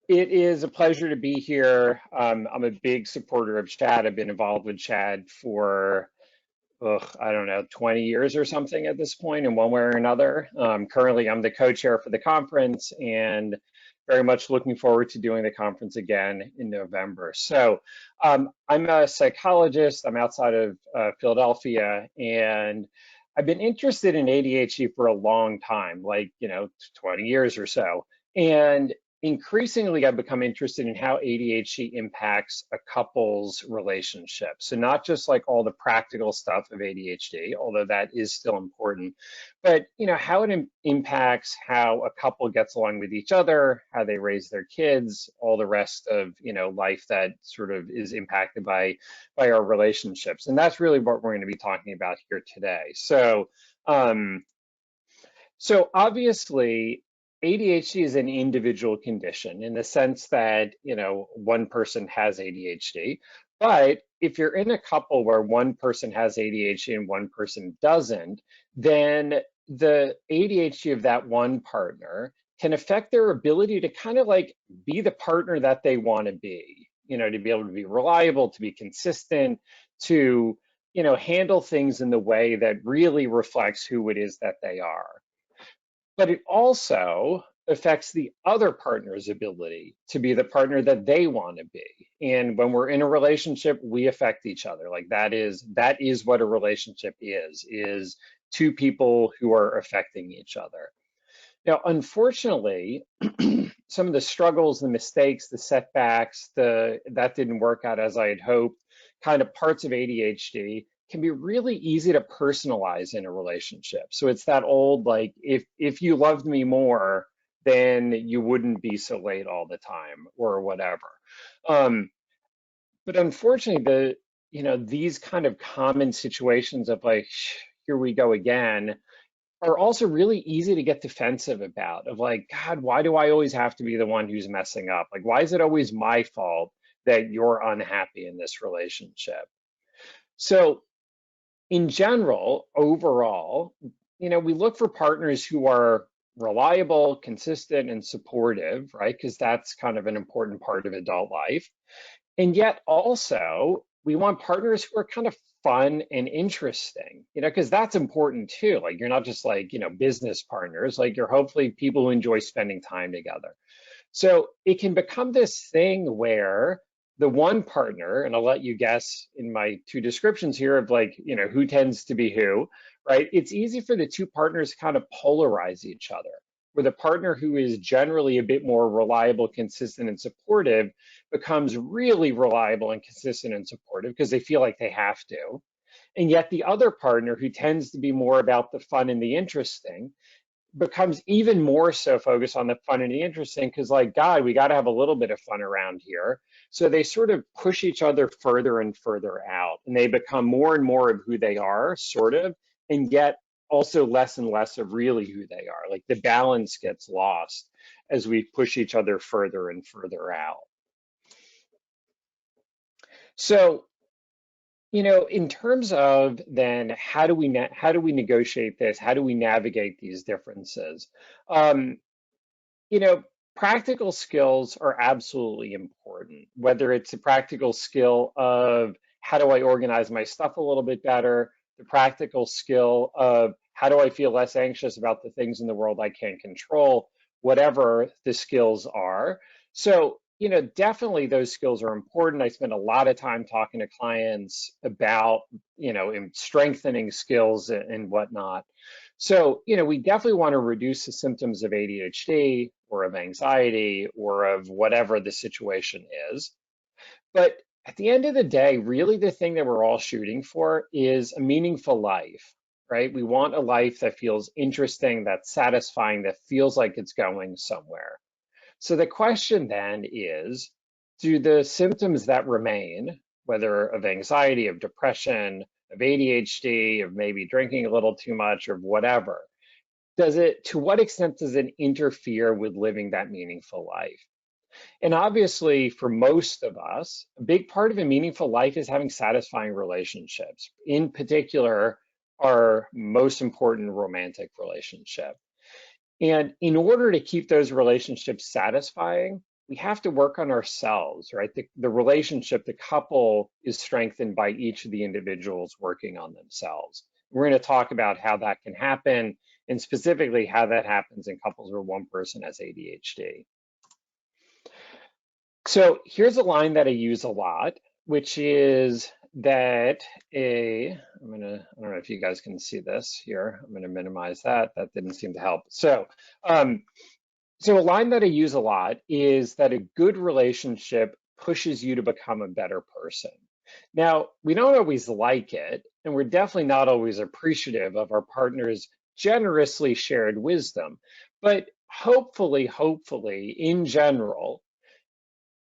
It is a pleasure to be here. I'm a big supporter of Chad. I've been involved with Chad for, I don't know, 20 years or something at this point in one way or another. Currently, I'm the co-chair for the conference and very much looking forward to doing the conference again in November. So I'm a psychologist. I'm outside of Philadelphia, and I've been interested in ADHD for a long time, like, 20 years or so. And increasingly, I've become interested in how ADHD impacts a couple's relationship. So not just like all the practical stuff of ADHD, although that is still important, but how it impacts how a couple gets along with each other, how they raise their kids, all the rest of life that sort of is impacted by our relationships. And that's really what we're going to be talking about here today. Um, so obviously, ADHD is an individual condition in the sense that, one person has ADHD. But if you're in a couple where one person has ADHD and one person doesn't, then the ADHD of that one partner can affect their ability to kind of like be the partner that they want to be, to be able to be reliable, to be consistent, to, handle things in the way that really reflects who it is that they are. But it also affects the other partner's ability to be the partner that they want to be. And when we're in a relationship, we affect each other. Like that is what a relationship is two people who are affecting each other. Now, unfortunately, some of the struggles, the mistakes, the setbacks, that didn't work out as I had hoped, kind of parts of ADHD can be really easy to personalize in a relationship. So it's that old like if you loved me more, then you wouldn't be so late all the time or whatever. Um, but unfortunately, these kind of common situations of like, here we go again, are also really easy to get defensive about of like, God, why do I always have to be the one who's messing up? Like, why is it always my fault that you're unhappy in this relationship? So in general, overall, we look for partners who are reliable, consistent, and supportive, right? Because that's kind of an important part of adult life. And yet also, we want partners who are kind of fun and interesting, because that's important too. Like, you're not just like, business partners, like, you're hopefully people who enjoy spending time together. So it can become this thing where the one partner, and I'll let you guess in my two descriptions here of like, who tends to be who, right? It's easy for the two partners to kind of polarize each other, where the partner who is generally a bit more reliable, consistent, and supportive becomes really reliable and consistent and supportive because they feel like they have to. And yet the other partner who tends to be more about the fun and the interesting becomes even more so focused on the fun and the interesting because like, God, we got to have a little bit of fun around here. So they sort of push each other further and further out, and they become more and more of who they are, sort of, and yet also less and less of really who they are. Like, the balance gets lost as we push each other further and further out. So, in terms of then how do we negotiate this? How do we navigate these differences? Um, you know, Practical skills are absolutely important, whether it's a practical skill of how do I organize my stuff a little bit better, the practical skill of how do I feel less anxious about the things in the world I can't control, whatever the skills are. So, definitely those skills are important. I spend a lot of time talking to clients about, in strengthening skills and whatnot. So, we definitely want to reduce the symptoms of ADHD or of anxiety or of whatever the situation is. But at the end of the day, really the thing that we're all shooting for is a meaningful life, right? We want a life that feels interesting, that's satisfying, that feels like it's going somewhere. So the question then is, do the symptoms that remain, whether of anxiety, of depression, of ADHD, of maybe drinking a little too much, or whatever, to what extent does it interfere with living that meaningful life? And obviously, for most of us, a big part of a meaningful life is having satisfying relationships, in particular, our most important romantic relationship. And in order to keep those relationships satisfying, we have to work on ourselves, right? The relationship, the couple is strengthened by each of the individuals working on themselves. We're going to talk about how that can happen and specifically how that happens in couples where one person has ADHD. So here's a line that I use a lot, which is that I don't know if you guys can see this here. I'm gonna minimize that. That didn't seem to help. So a line that I use a lot is that a good relationship pushes you to become a better person. Now, we don't always like it, and we're definitely not always appreciative of our partner's generously shared wisdom. But hopefully, in general,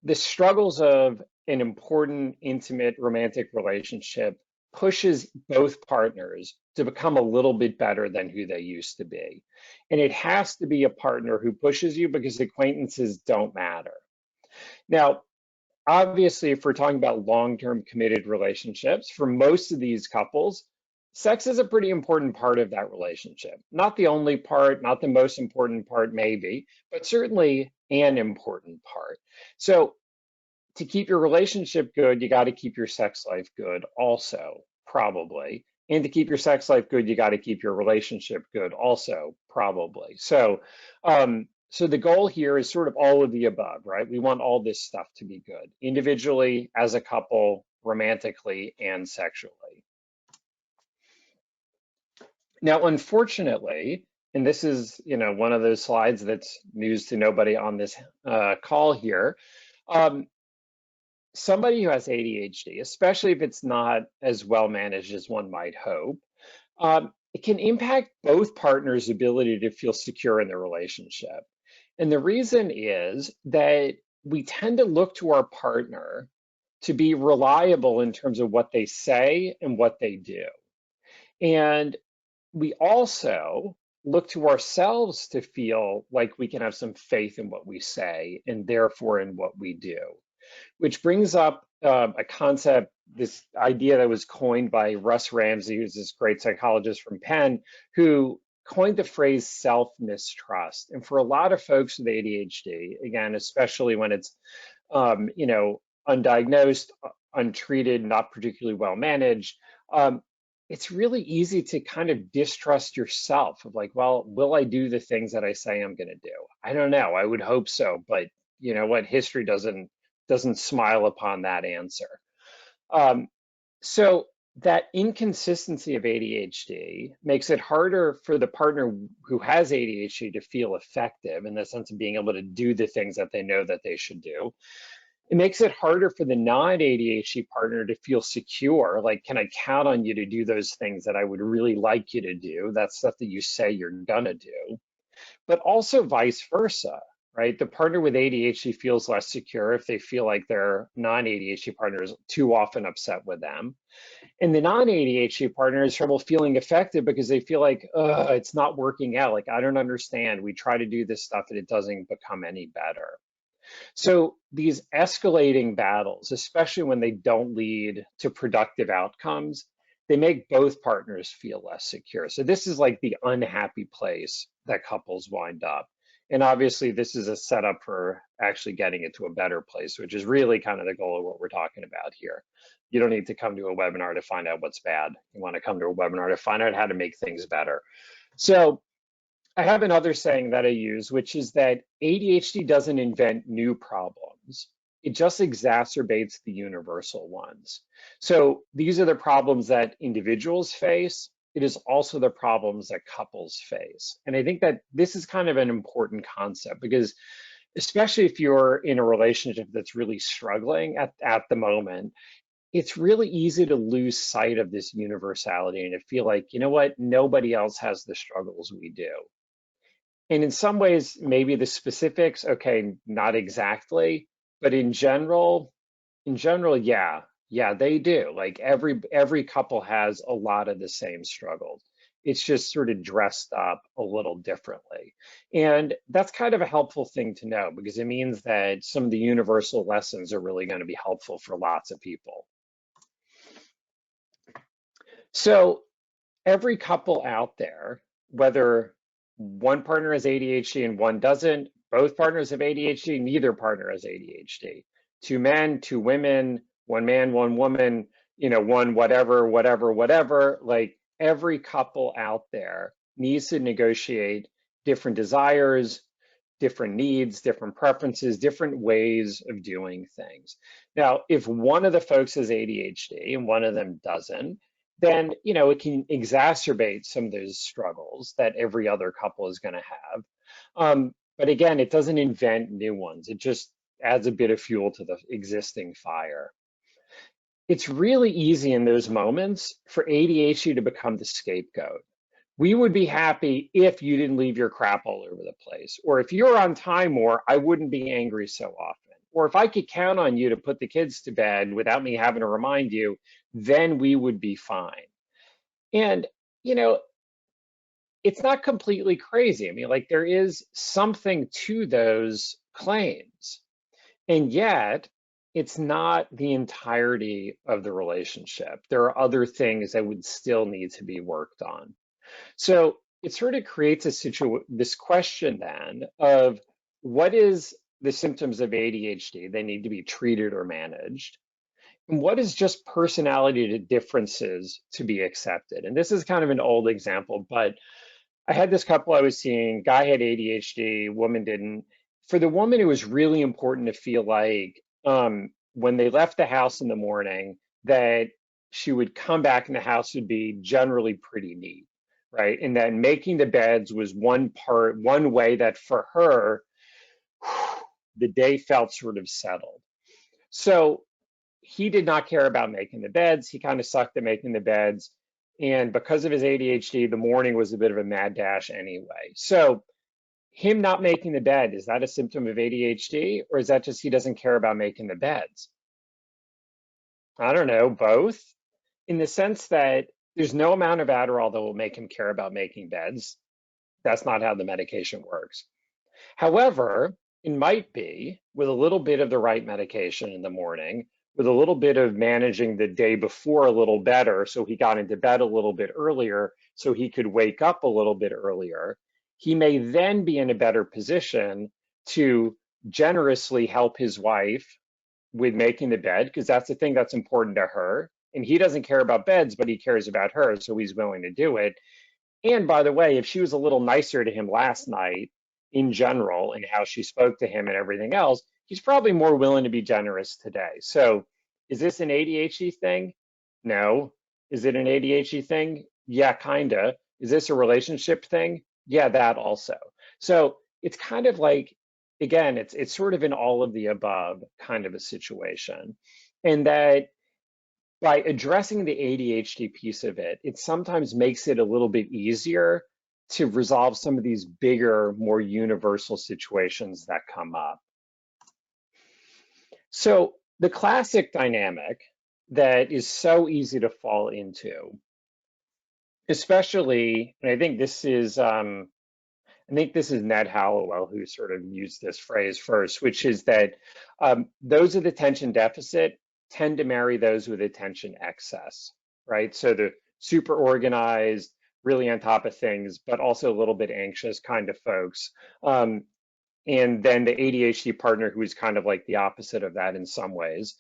the struggles of an important, intimate, romantic relationship pushes both partners to become a little bit better than who they used to be. And it has to be a partner who pushes you because acquaintances don't matter. Now, obviously, if we're talking about long-term committed relationships, for most of these couples, sex is a pretty important part of that relationship. Not the only part, not the most important part, maybe, but certainly an important part. So to keep your relationship good, you got to keep your sex life good also, probably. And to keep your sex life good, you got to keep your relationship good also, probably. So the goal here is sort of all of the above, right? We want all this stuff to be good, individually, as a couple, romantically, and sexually. Now, unfortunately, and this is, one of those slides that's news to nobody on this call here. Somebody who has ADHD, especially if it's not as well managed as one might hope, it can impact both partners' ability to feel secure in their relationship. And the reason is that we tend to look to our partner to be reliable in terms of what they say and what they do. And we also look to ourselves to feel like we can have some faith in what we say and therefore in what we do, which brings up a concept, this idea that was coined by Russ Ramsey, who's this great psychologist from Penn, who coined the phrase self-mistrust. And for a lot of folks with ADHD, again, especially when it's, undiagnosed, untreated, not particularly well managed, it's really easy to kind of distrust yourself of like, well, will I do the things that I say I'm going to do? I don't know. I would hope so, but you know what? History doesn't smile upon that answer. So that inconsistency of ADHD makes it harder for the partner who has ADHD to feel effective in the sense of being able to do the things that they know that they should do. It makes it harder for the non-ADHD partner to feel secure. Like, can I count on you to do those things that I would really like you to do? That's stuff that you say you're gonna do. But also vice versa, right? The partner with ADHD feels less secure if they feel like their non-ADHD partner is too often upset with them. And the non-ADHD partner has trouble feeling effective because they feel like, it's not working out. Like, I don't understand. We try to do this stuff and it doesn't become any better. So these escalating battles, especially when they don't lead to productive outcomes, they make both partners feel less secure. So this is like the unhappy place that couples wind up. And obviously, this is a setup for actually getting it to a better place, which is really kind of the goal of what we're talking about here. You don't need to come to a webinar to find out what's bad. You want to come to a webinar to find out how to make things better. So I have another saying that I use, which is that ADHD doesn't invent new problems. It just exacerbates the universal ones. So these are the problems that individuals face. It is also the problems that couples face. And I think that this is kind of an important concept because especially if you're in a relationship that's really struggling at the moment, it's really easy to lose sight of this universality and to feel like, you know what, nobody else has the struggles we do. And in some ways, maybe the specifics, okay, not exactly, but in general, yeah, they do. Like every couple has a lot of the same struggles. It's just sort of dressed up a little differently. And that's kind of a helpful thing to know because it means that some of the universal lessons are really going to be helpful for lots of people. So every couple out there, whether one partner has ADHD and one doesn't, both partners have ADHD, neither partner has ADHD. Two men, two women, one man, one woman, one whatever, whatever, whatever. Like every couple out there needs to negotiate different desires, different needs, different preferences, different ways of doing things. Now, if one of the folks has ADHD and one of them doesn't, then it can exacerbate some of those struggles that every other couple is going to have. But again, it doesn't invent new ones. It just adds a bit of fuel to the existing fire. It's really easy in those moments for ADHD to become the scapegoat. We would be happy if you didn't leave your crap all over the place. Or if you're on time more, I wouldn't be angry so often. Or if I could count on you to put the kids to bed without me having to remind you, then we would be fine. And, it's not completely crazy. I mean, like there is something to those claims. And yet, it's not the entirety of the relationship. There are other things that would still need to be worked on. So it sort of creates this question then of what is the symptoms of ADHD? They need to be treated or managed. And what is just personality differences to be accepted? And this is kind of an old example, but I had this couple I was seeing, guy had ADHD, woman didn't. For the woman, it was really important to feel like when they left the house in the morning, that she would come back and the house would be generally pretty neat, right? And then making the beds was one way that for her, the day felt sort of settled. So he did not care about making the beds. He kind of sucked at making the beds. And because of his ADHD, the morning was a bit of a mad dash anyway. So him not making the bed, is that a symptom of ADHD? Or is that just he doesn't care about making the beds? I don't know, both. In the sense that there's no amount of Adderall that will make him care about making beds. That's not how the medication works. However, it might be with a little bit of the right medication in the morning, with a little bit of managing the day before a little better, so he got into bed a little bit earlier, so he could wake up a little bit earlier, he may then be in a better position to generously help his wife with making the bed, because that's the thing that's important to her. And he doesn't care about beds, but he cares about her, so he's willing to do it. And by the way, if she was a little nicer to him last night in general and how she spoke to him and everything else, he's probably more willing to be generous today. So is this an ADHD thing? No. Is it an ADHD thing? Yeah, kinda. Is this a relationship thing? Yeah, that also. So it's kind of like, again, it's sort of an all of the above kind of a situation. And that by addressing the ADHD piece of it, it sometimes makes it a little bit easier to resolve some of these bigger, more universal situations that come up. So the classic dynamic that is so easy to fall into, especially, and I think this is Ned Hallowell who sort of used this phrase first, which is that those with attention deficit tend to marry those with attention excess, right? So the super organized, really on top of things, but also a little bit anxious kind of folks. And then the ADHD partner who is kind of like the opposite of that in some ways.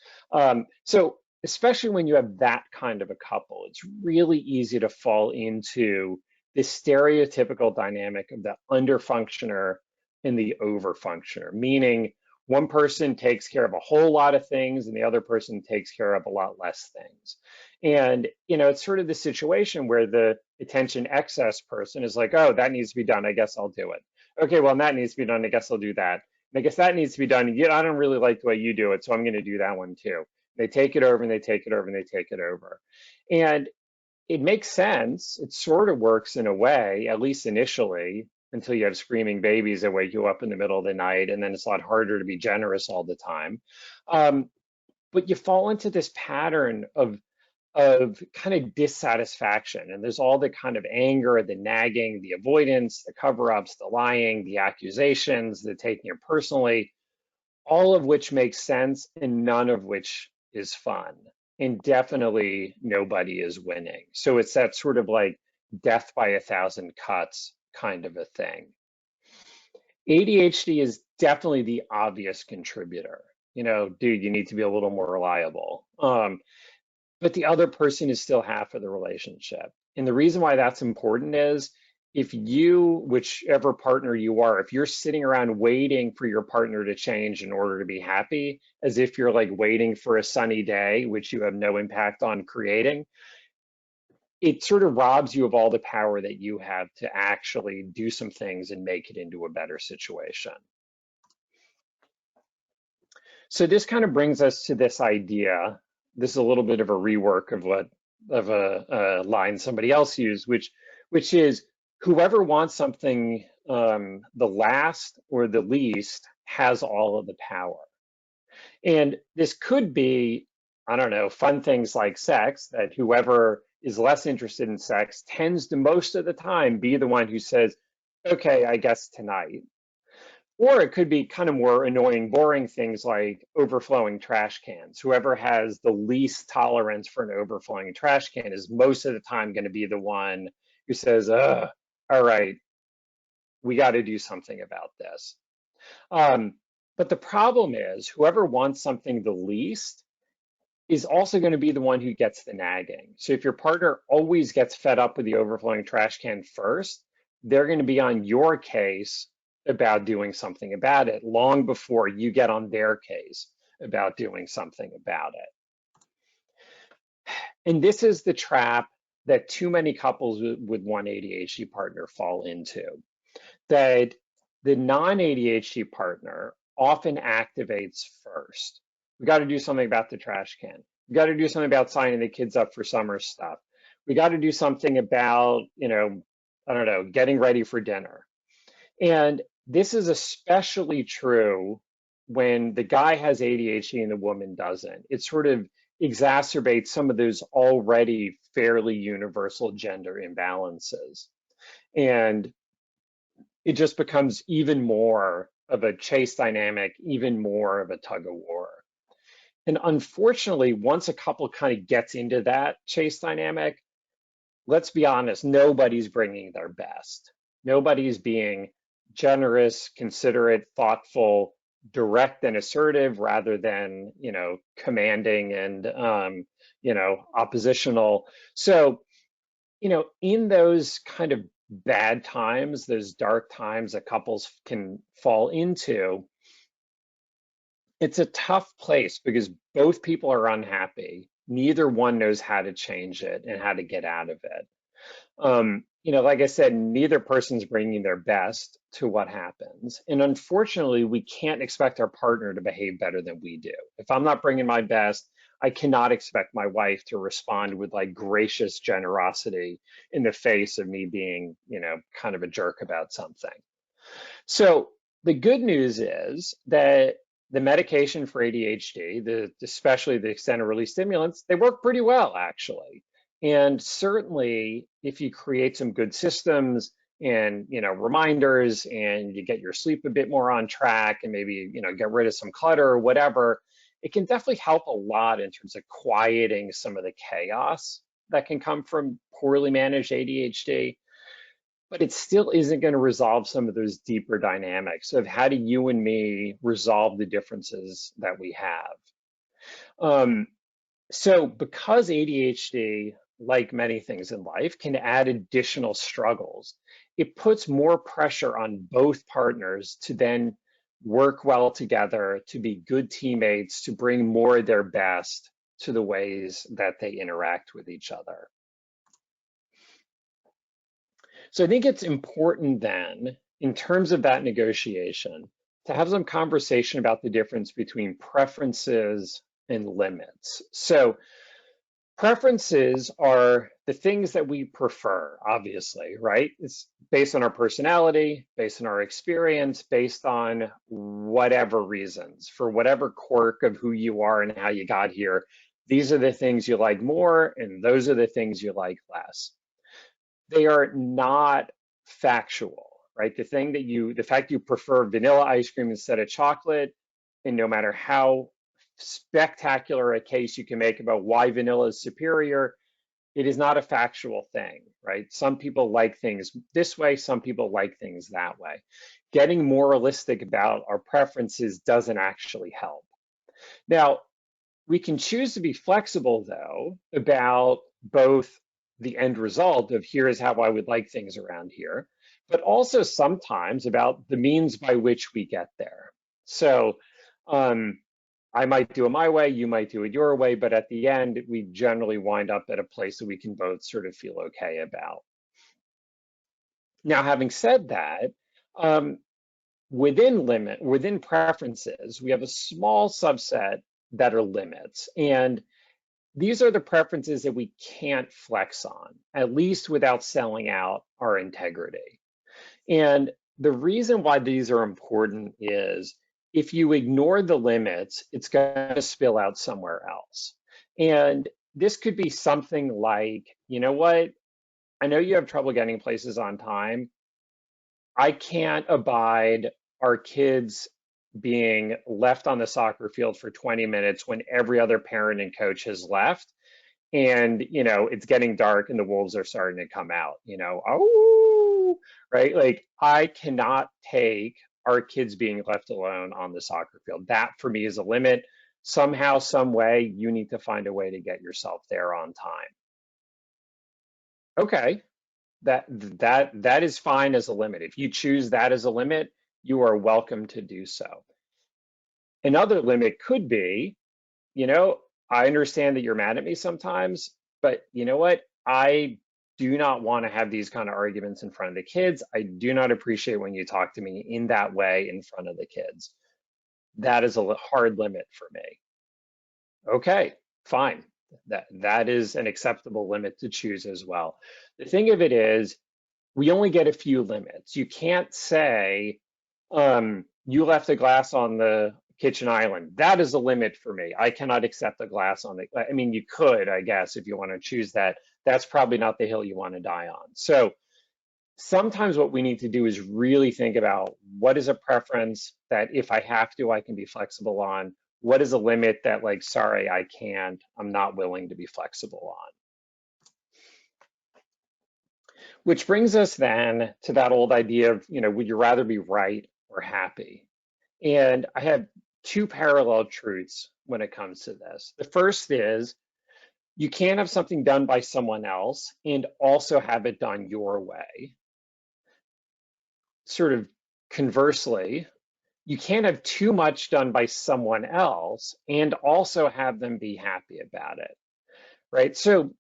So especially when you have that kind of a couple, it's really easy to fall into this stereotypical dynamic of the underfunctioner and the overfunctioner, meaning one person takes care of a whole lot of things and the other person takes care of a lot less things. And, it's sort of the situation where the attention excess person is like, oh, that needs to be done. I guess I'll do it. Okay, well, that needs to be done. I guess I'll do that. And I guess that needs to be done. Yeah, I don't really like the way you do it, so I'm going to do that one too. They take it over and they take it over and they take it over. And it makes sense. It sort of works in a way, at least initially, until you have screaming babies that wake you up in the middle of the night, and then it's a lot harder to be generous all the time. But you fall into this pattern of kind of dissatisfaction, and there's all the kind of anger, the nagging, the avoidance, the cover-ups, the lying, the accusations, the taking it personally, all of which makes sense and none of which is fun. And definitely nobody is winning. So it's that sort of like death by 1,000 cuts kind of a thing. ADHD is definitely the obvious contributor. Dude, you need to be a little more reliable. But the other person is still half of the relationship. And the reason why that's important is if you, whichever partner you are, if you're sitting around waiting for your partner to change in order to be happy, as if you're like waiting for a sunny day, which you have no impact on creating, it sort of robs you of all the power that you have to actually do some things and make it into a better situation. So this kind of brings us to this idea. This is a little bit of a rework of a line somebody else used, which is whoever wants something the last or the least has all of the power. And this could be, I don't know, fun things like sex, that whoever is less interested in sex tends to most of the time be the one who says, okay, I guess tonight. Or it could be kind of more annoying, boring things like overflowing trash cans. Whoever has the least tolerance for an overflowing trash can is most of the time going to be the one who says, all right, we got to do something about this. But the problem is, whoever wants something the least is also going to be the one who gets the nagging. So if your partner always gets fed up with the overflowing trash can first, they're going to be on your case about doing something about it long before you get on their case about doing something about it. And this is the trap that too many couples with one ADHD partner fall into, that the non-ADHD partner often activates first. We got to do something about the trash can. We got to do something about signing the kids up for summer stuff. We got to do something about, I don't know, getting ready for dinner. And this is especially true when the guy has ADHD and the woman doesn't. It sort of exacerbates some of those already fairly universal gender imbalances. And it just becomes even more of a chase dynamic, even more of a tug of war. And unfortunately, once a couple kind of gets into that chase dynamic, let's be honest, nobody's bringing their best. Nobody's being generous, considerate, thoughtful, direct and assertive rather than, commanding and, oppositional. So, in those kind of bad times, those dark times that couples can fall into, it's a tough place because both people are unhappy. Neither one knows how to change it and how to get out of it. Like I said, neither person's bringing their best to what happens. And unfortunately, we can't expect our partner to behave better than we do. If I'm not bringing my best, I cannot expect my wife to respond with like gracious generosity in the face of me being, kind of a jerk about something. So the good news is that the medication for ADHD, especially the extended release stimulants, they work pretty well, actually. And certainly, if you create some good systems and reminders, and you get your sleep a bit more on track, and maybe get rid of some clutter or whatever, it can definitely help a lot in terms of quieting some of the chaos that can come from poorly managed ADHD. But it still isn't going to resolve some of those deeper dynamics of how do you and me resolve the differences that we have. So because ADHD, like many things in life, can add additional struggles, it puts more pressure on both partners to then work well together, to be good teammates, to bring more of their best to the ways that they interact with each other. So I think it's important then, in terms of that negotiation, to have some conversation about the difference between preferences and limits. So preferences are the things that we prefer, obviously, right? It's based on our personality, based on our experience, based on whatever reasons, for whatever quirk of who you are and how you got here. These are the things you like more, and those are the things you like less. They are not factual, right? The fact you prefer vanilla ice cream instead of chocolate, and no matter how spectacular a case you can make about why vanilla is superior, It is not a factual thing, right? Some people like things this way, some people like things that way. Getting moralistic about our preferences doesn't actually help. Now, we can choose to be flexible, though, about both the end result of here is how I would like things around here, but also sometimes about the means by which we get there. So I might do it my way, you might do it your way, but at the end, we generally wind up at a place that we can both sort of feel okay about. Now, having said that, um, within preferences, we have a small subset that are limits. And these are the preferences that we can't flex on, at least without selling out our integrity. And the reason why these are important is if you ignore the limits, it's going to spill out somewhere else. And this could be something like, you know what? I know you have trouble getting places on time. I can't abide our kids being left on the soccer field for 20 minutes when every other parent and coach has left. And, it's getting dark and the wolves are starting to come out, oh, right? Like, I cannot take our kids being left alone on the soccer field. That for me is a limit. Somehow, some way, you need to find a way to get yourself there on time. Okay, that is fine as a limit. If you choose that as a limit, you are welcome to do so. Another limit could be, you know, I understand that you're mad at me sometimes, but you know what? I do not want to have these kind of arguments in front of the kids. I do not appreciate when you talk to me in that way in front of the kids. That is a hard limit for me. Okay, fine. That is an acceptable limit to choose as well. The thing of it is, we only get a few limits. You can't say, you left a glass on the kitchen island. That is a limit for me. I cannot accept a glass on the, I mean, you could, I guess, if you want to choose that. That's probably not the hill you want to die on. So sometimes what we need to do is really think about what is a preference that if I have to, I can be flexible on. What is a limit that, like, sorry, I can't, I'm not willing to be flexible on. Which brings us then to that old idea of, would you rather be right or happy? And I have two parallel truths when it comes to this. The first is you can't have something done by someone else and also have it done your way. Sort of conversely, you can't have too much done by someone else and also have them be happy about it, right? So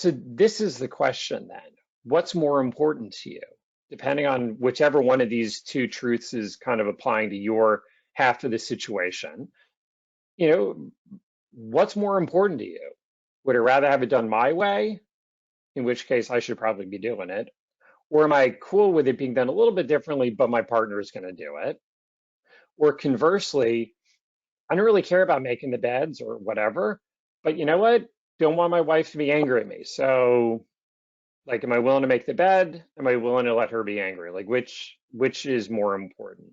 this is the question then. What's more important to you? Depending on whichever one of these two truths is kind of applying to your half of the situation, what's more important to you? Would I rather have it done my way, in which case I should probably be doing it? Or am I cool with it being done a little bit differently, but my partner is going to do it? Or conversely, I don't really care about making the beds or whatever, but you know what? Don't want my wife to be angry at me. So, like, am I willing to make the bed? Am I willing to let her be angry? Like, which is more important?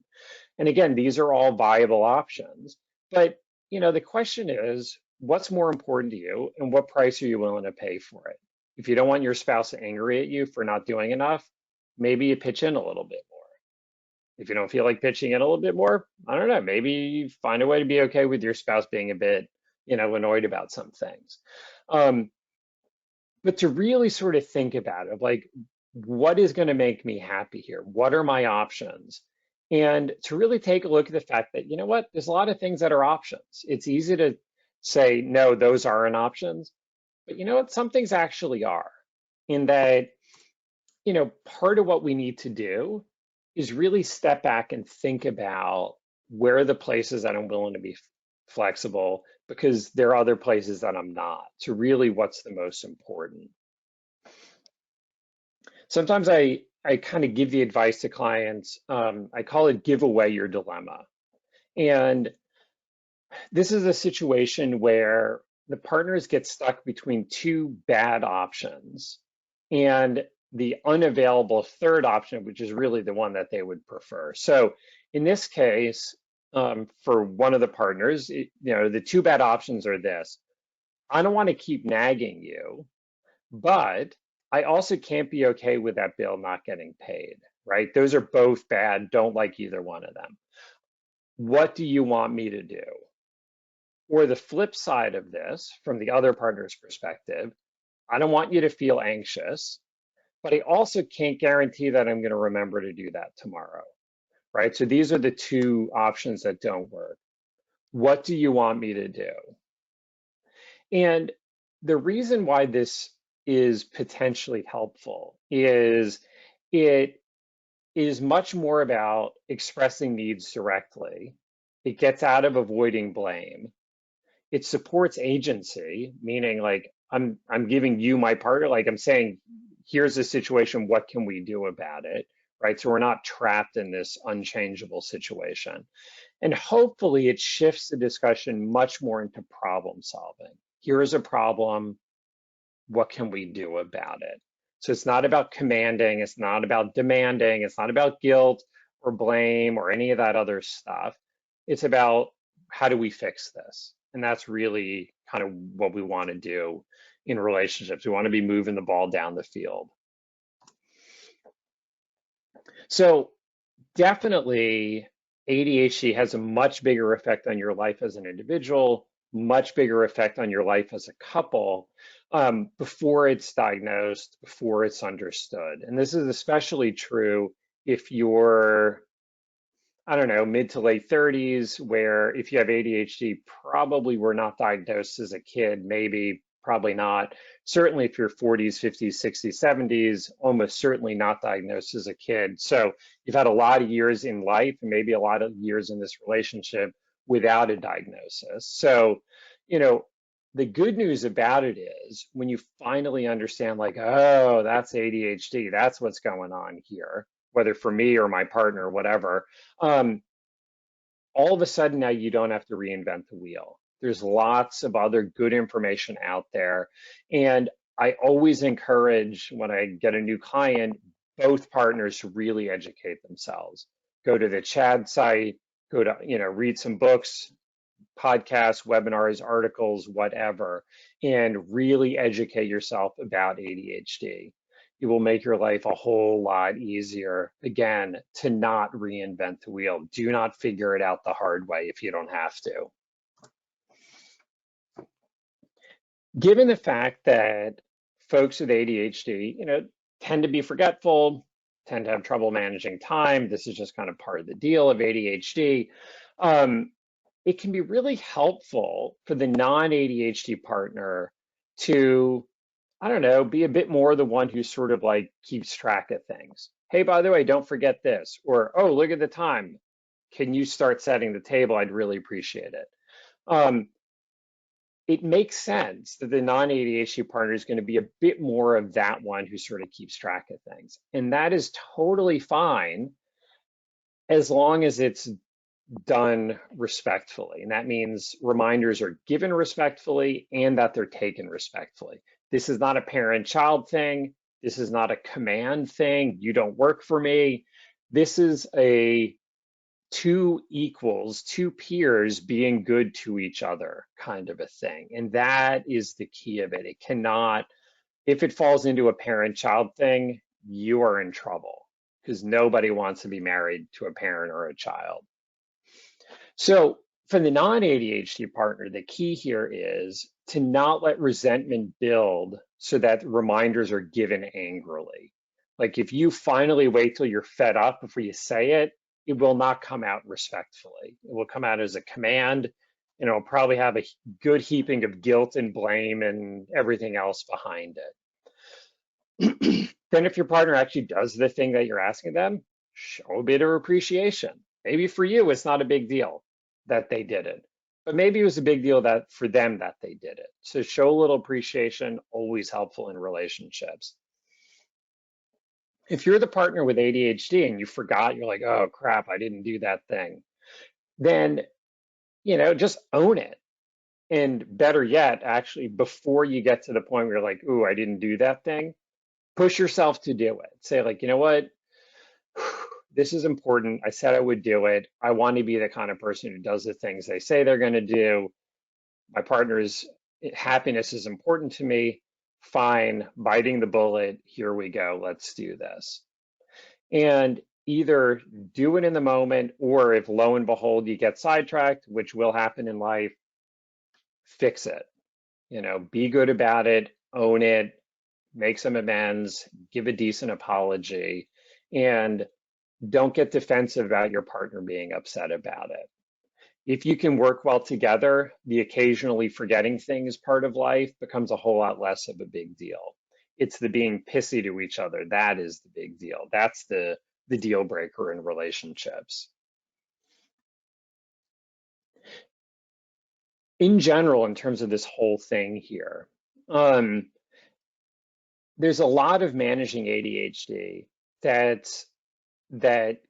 And again, these are all viable options. But, the question is, what's more important to you and what price are you willing to pay for it? If you don't want your spouse angry at you for not doing enough, maybe you pitch in a little bit more. If you don't feel like pitching in a little bit more, I don't know, maybe you find a way to be okay with your spouse being a bit, annoyed about some things. But to really sort of think about it, like, what is going to make me happy here? What are my options? And to really take a look at the fact that, you know what, there's a lot of things that are options. It's easy to say, no, those aren't options. But you know what, some things actually are. In that, part of what we need to do is really step back and think about where are the places that I'm willing to be flexible, because there are other places that I'm not. So really, what's the most important? Sometimes I kind of give the advice to clients. I call it give away your dilemma. And this is a situation where the partners get stuck between two bad options and the unavailable third option, which is really the one that they would prefer. So in this case, for one of the partners, the two bad options are this. I don't want to keep nagging you, But I also can't be okay with that bill not getting paid, right? Those are both bad. Don't like either one of them. What do you want me to do? Or the flip side of this, from the other partner's perspective, I don't want you to feel anxious, but I also can't guarantee that I'm going to remember to do that tomorrow, right? So these are the two options that don't work. What do you want me to do? And the reason why this is potentially helpful is it is much more about expressing needs directly. It gets out of avoiding blame. It supports agency, meaning like I'm giving you my partner, like I'm saying, here's the situation, what can we do about it? Right? So we're not trapped in this unchangeable situation. And hopefully it shifts the discussion much more into problem solving. Here is a problem, what can we do about it? So it's not about commanding, it's not about demanding, it's not about guilt or blame or any of that other stuff. It's about how do we fix this? And that's really kind of what we want to do in relationships. We want to be moving the ball down the field. So definitely ADHD has a much bigger effect on your life as an individual, much bigger effect on your life as a couple before it's diagnosed, before it's understood. And this is especially true if you're, I don't know, mid to late 30s, where if you have ADHD, probably were not diagnosed as a kid, maybe, probably not. Certainly if you're 40s, 50s, 60s, 70s, almost certainly not diagnosed as a kid. So you've had a lot of years in life and maybe a lot of years in this relationship without a diagnosis. So, you know, the good news about it is when you finally understand, like, oh, that's ADHD, that's what's going on here, whether for me or my partner or whatever, um, all of a sudden now you don't have to reinvent the wheel. There's lots of other good information out there. And I always encourage when I get a new client, both partners to really educate themselves. Go to the CHAD site, go to, read some books, podcasts, webinars, articles, whatever, and really educate yourself about ADHD. It will make your life a whole lot easier, again, to not reinvent the wheel. Do not figure it out the hard way if you don't have to. Given the fact that folks with ADHD, tend to be forgetful, tend to have trouble managing time, this is just kind of part of the deal of ADHD, it can be really helpful for the non-ADHD partner to, I don't know, be a bit more the one who sort of like keeps track of things. Hey, by the way, don't forget this. Or, oh, look at the time. Can you start setting the table? I'd really appreciate it. It makes sense that the non-ADHD partner is going to be a bit more of that one who sort of keeps track of things. And that is totally fine as long as it's done respectfully. And that means reminders are given respectfully and that they're taken respectfully. This is not a parent-child thing. This is not a command thing. You don't work for me. This is a two equals, two peers being good to each other kind of a thing. And that is the key of it. It cannot, if it falls into a parent-child thing, you are in trouble because nobody wants to be married to a parent or a child. So for the non-ADHD partner, the key here is to not let resentment build so that reminders are given angrily. Like if you finally wait till you're fed up before you say it, it will not come out respectfully. It will come out as a command, and it'll probably have a good heaping of guilt and blame and everything else behind it. Then if your partner actually does the thing that you're asking them, show a bit of appreciation. Maybe for you, it's not a big deal that they did it, but maybe it was a big deal that for them that they did it. So show a little appreciation, always helpful in relationships. If you're the partner with ADHD and you forgot, you're like, oh crap, I didn't do that thing, then, just own it. And better yet, actually, before you get to the point where you're like, ooh, I didn't do that thing, push yourself to do it. Say like, you know what? This is important. I said I would do it. I want to be the kind of person who does the things they say they're going to do. My partner's happiness is important to me. fine, biting the bullet, here we go, let's do this. And either do it in the moment, or if lo and behold you get sidetracked, which will happen in life, fix it. Be good about it, own it, make some amends, give a decent apology, and don't get defensive about your partner being upset about it. If you can work well together, the occasionally forgetting things part of life becomes a whole lot less of a big deal. It's the being pissy to each other that is the big deal. That's the deal breaker in relationships. In general, in terms of this whole thing here, there's a lot of managing ADHD that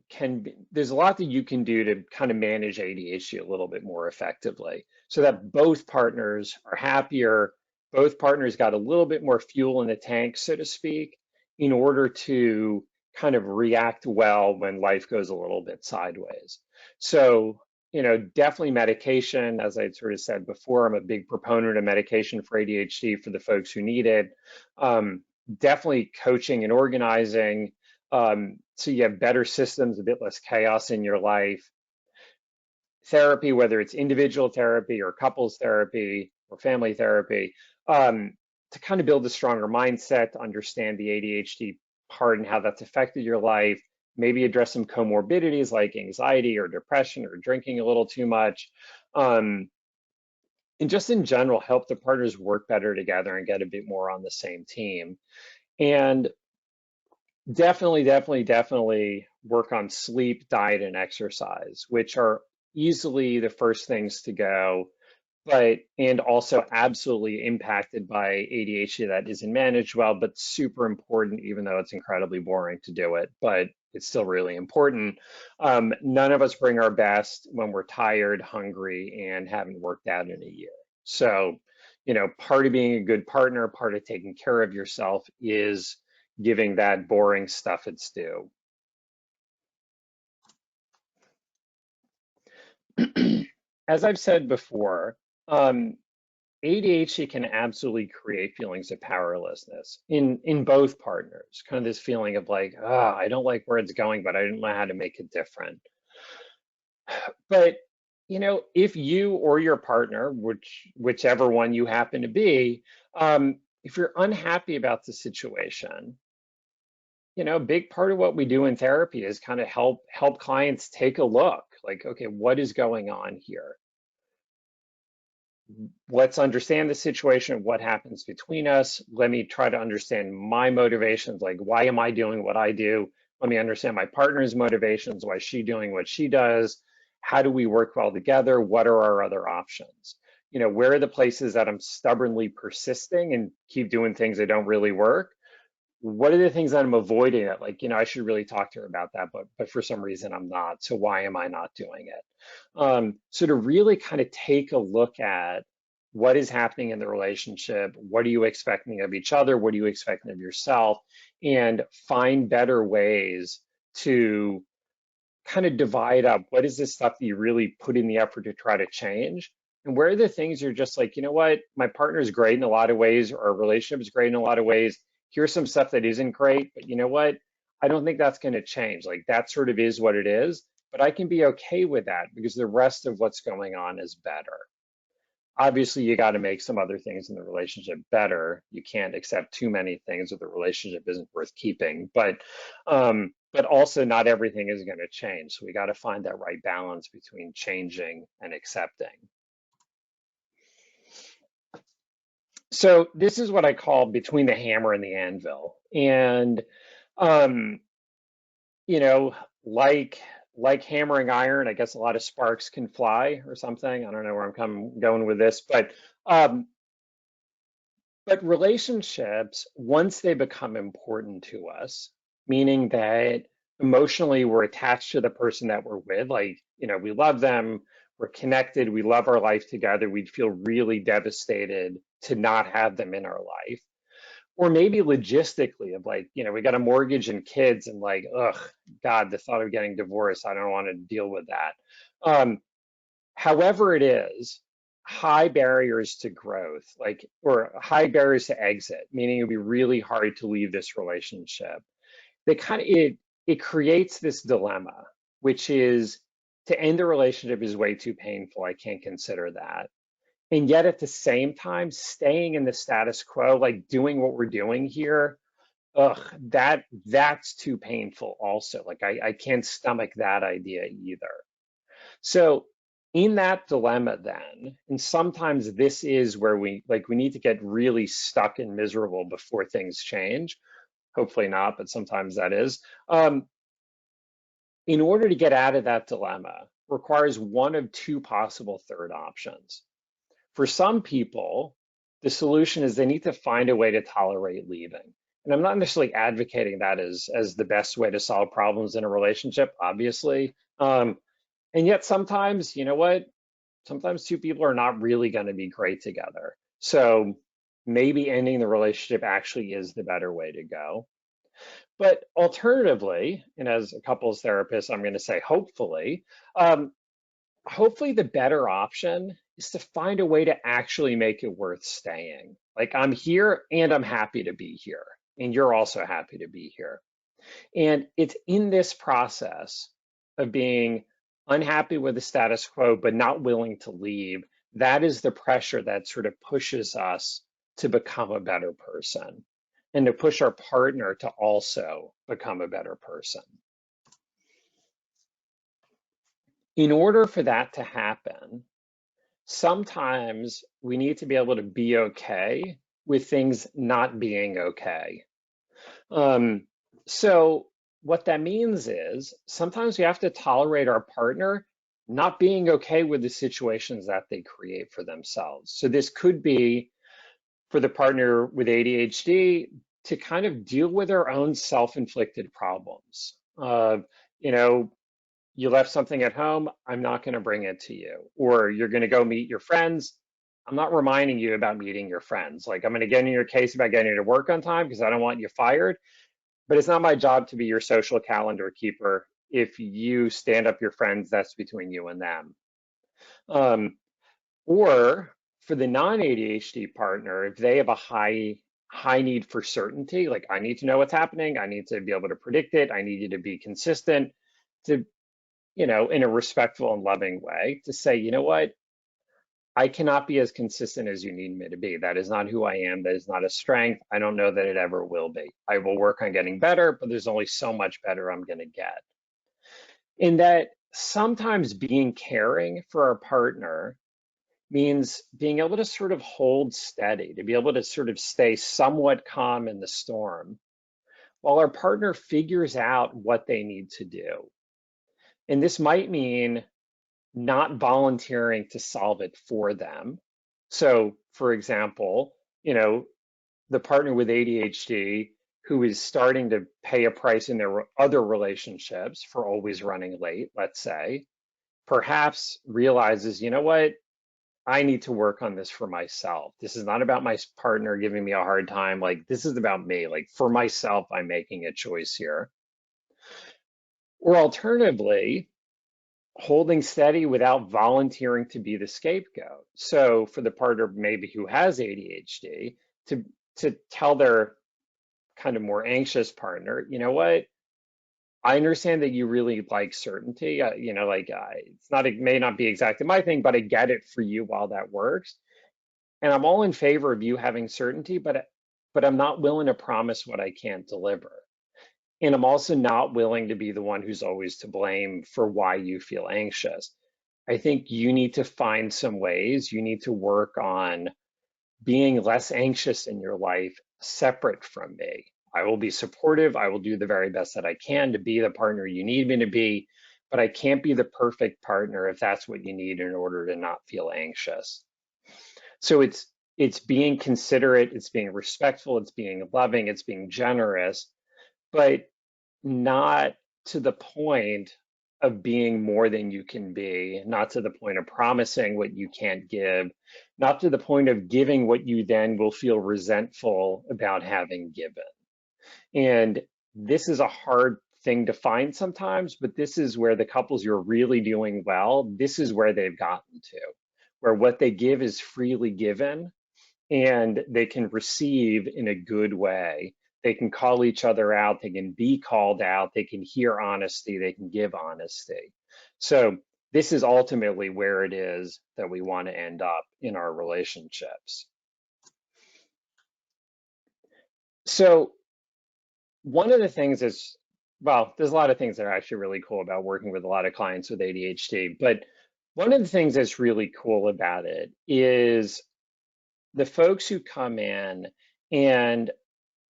can be, there's a lot that you can do to kind of manage ADHD a little bit more effectively so that both partners are happier, both partners got a little bit more fuel in the tank, so to speak, in order to kind of react well when life goes a little bit sideways. So, definitely medication, as I sort of said before, I'm a big proponent of medication for ADHD for the folks who need it. Definitely coaching and organizing, so you have better systems, a bit less chaos in your life. Therapy, whether it's individual therapy or couples therapy or family therapy, to kind of build a stronger mindset, to understand the ADHD part and how that's affected your life, maybe address some comorbidities like anxiety or depression or drinking a little too much. And just in general, help the partners work better together and get a bit more on the same team. And definitely work on sleep, diet, and exercise, which are easily the first things to go, and also absolutely impacted by ADHD that isn't managed well, but super important, even though it's incredibly boring to do it, but it's still really important. None of us bring our best when we're tired, hungry, and haven't worked out in a year. So, part of being a good partner, part of taking care of yourself is giving that boring stuff its due. As I've said before, ADHD can absolutely create feelings of powerlessness in both partners. Kind of this feeling of like, I don't like where it's going, but I don't know how to make it different. But if you or your partner, whichever one you happen to be, if you're unhappy about the situation, a big part of what we do in therapy is kind of help clients take a look, like, okay, what is going on here? Let's understand the situation, what happens between us. Let me try to understand my motivations, like why am I doing what I do? Let me understand my partner's motivations, why is she doing what she does? How do we work well together? What are our other options? Where are the places that I'm stubbornly persisting and keep doing things that don't really work? What are the things that I'm avoiding that, like, I should really talk to her about that, but for some reason I'm not. So why am I not doing it? So to really kind of take a look at what is happening in the relationship, what are you expecting of each other, what are you expecting of yourself, and find better ways to kind of divide up what is this stuff that you really put in the effort to try to change, and where are the things you're just like, what, my partner's great in a lot of ways, or our relationship is great in a lot of ways. Here's some stuff that isn't great, but what? I don't think that's going to change. Like, that sort of is what it is, but I can be okay with that because the rest of what's going on is better. Obviously, you got to make some other things in the relationship better. You can't accept too many things or the relationship isn't worth keeping, but also not everything is going to change. So we got to find that right balance between changing and accepting. So this is what I call between the hammer and the anvil. And, you know, like like hammering iron, I guess a lot of sparks can fly or something. I don't know where going with this, but relationships, once they become important to us, meaning that emotionally we're attached to the person that we're with, like, we love them, we're connected, we love our life together, we'd feel really devastated to not have them in our life. Or maybe logistically, of like, we got a mortgage and kids, and like, ugh, God, the thought of getting divorced, I don't want to deal with that. However it is, high barriers to growth, like, or high barriers to exit, meaning it'd be really hard to leave this relationship. They kind of, it creates this dilemma, which is to end the relationship is way too painful. I can't consider that. And yet at the same time, staying in the status quo, like doing what we're doing here, ugh, that's too painful also. Like I can't stomach that idea either. So in that dilemma then, and sometimes this is where we need to get really stuck and miserable before things change. Hopefully not, but sometimes that is. In order to get out of that dilemma requires one of two possible third options. For some people, the solution is they need to find a way to tolerate leaving. And I'm not necessarily advocating that as the best way to solve problems in a relationship, obviously. And yet sometimes, you know what? Sometimes two people are not really going to be great together. So maybe ending the relationship actually is the better way to go. But alternatively, and as a couples therapist, I'm going to say hopefully, hopefully the better option is to find a way to actually make it worth staying. Like I'm here and I'm happy to be here, and you're also happy to be here. And it's in this process of being unhappy with the status quo, but not willing to leave. That is the pressure that sort of pushes us to become a better person and to push our partner to also become a better person. In order for that to happen, sometimes we need to be able to be okay with things not being okay. So what that means is sometimes we have to tolerate our partner not being okay with the situations that they create for themselves. So this could be for the partner with ADHD to kind of deal with their own self-inflicted problems. You know, you left something at home, I'm not going to bring it to you. Or you're going to go meet your friends, I'm not reminding you about meeting your friends. Like I'm going to get in your case about getting to work on time because I don't want you fired. But it's not my job to be your social calendar keeper. If you stand up your friends, that's between you and them. Or for the non-ADHD partner, if they have a high need for certainty, like I need to know what's happening, I need to be able to predict it, I need you to be consistent, to, in a respectful and loving way, to say, you know what, I cannot be as consistent as you need me to be. That is not who I am. That is not a strength. I don't know that it ever will be. I will work on getting better, but there's only so much better I'm going to get. In that sometimes being caring for our partner means being able to sort of hold steady, to be able to sort of stay somewhat calm in the storm while our partner figures out what they need to do. And this might mean not volunteering to solve it for them. So, for example, the partner with ADHD who is starting to pay a price in their other relationships for always running late, let's say, perhaps realizes, you know what, I need to work on this for myself. This is not about my partner giving me a hard time. Like, this is about me. Like, for myself, I'm making a choice here. Or alternatively, holding steady without volunteering to be the scapegoat. So for the partner maybe who has ADHD, to tell their kind of more anxious partner, you know what? I understand that you really like certainty. It's not, it may not be exactly my thing, but I get it for you while that works. And I'm all in favor of you having certainty, but I'm not willing to promise what I can't deliver. And I'm also not willing to be the one who's always to blame for why you feel anxious. I think you need to find some ways, you need to work on being less anxious in your life separate from me. I will be supportive. I will do the very best that I can to be the partner you need me to be, but I can't be the perfect partner if that's what you need in order to not feel anxious. So it's being considerate, it's being respectful, it's being loving, it's being generous, but not to the point of being more than you can be, not to the point of promising what you can't give, not to the point of giving what you then will feel resentful about having given. And this is a hard thing to find sometimes, but this is where the couples who are really doing well, this is where they've gotten to, where what they give is freely given and they can receive in a good way. They can call each other out, they can be called out, they can hear honesty, they can give honesty. So this is ultimately where it is that we want to end up in our relationships. So one of the things is, well, there's a lot of things that are actually really cool about working with a lot of clients with ADHD, but one of the things that's really cool about it is the folks who come in and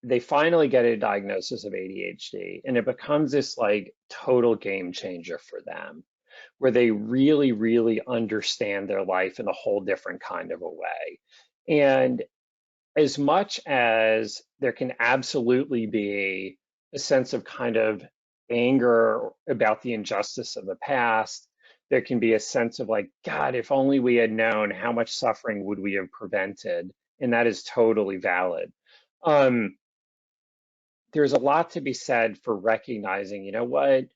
they finally get a diagnosis of ADHD and it becomes this like total game changer for them, where they really, really understand their life in a whole different kind of a way. And as much as there can absolutely be a sense of kind of anger about the injustice of the past, there can be a sense of like, God, if only we had known, how much suffering would we have prevented? And that is totally valid. There's a lot to be said for recognizing, you know what,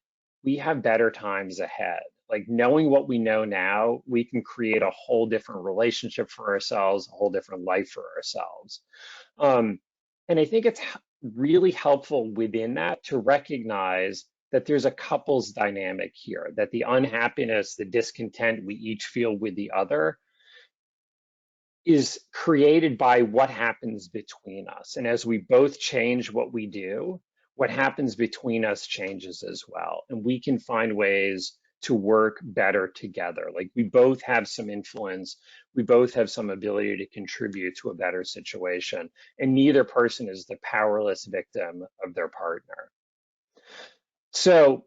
we have better times ahead. Like knowing what we know now, we can create a whole different relationship for ourselves, a whole different life for ourselves. And I think it's really helpful within that to recognize that there's a couples dynamic here, that the unhappiness, the discontent we each feel with the other is created by what happens between us. And as we both change what we do, what happens between us changes as well. And we can find ways to work better together. Like we both have some influence, we both have some ability to contribute to a better situation. And neither person is the powerless victim of their partner. So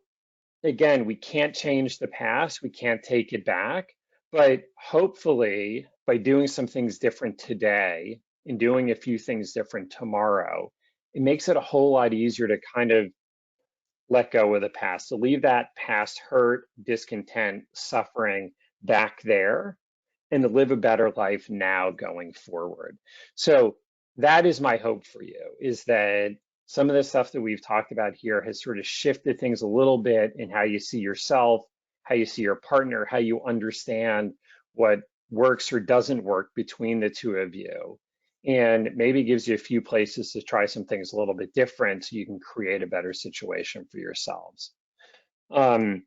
again, we can't change the past, we can't take it back, but hopefully by doing some things different today and doing a few things different tomorrow, it makes it a whole lot easier to kind of let go of the past, to leave that past hurt, discontent, suffering back there and to live a better life now going forward. So that is my hope for you, is that some of the stuff that we've talked about here has sort of shifted things a little bit in how you see yourself, how you see your partner, how you understand what works or doesn't work between the two of you. And maybe gives you a few places to try some things a little bit different so you can create a better situation for yourselves. I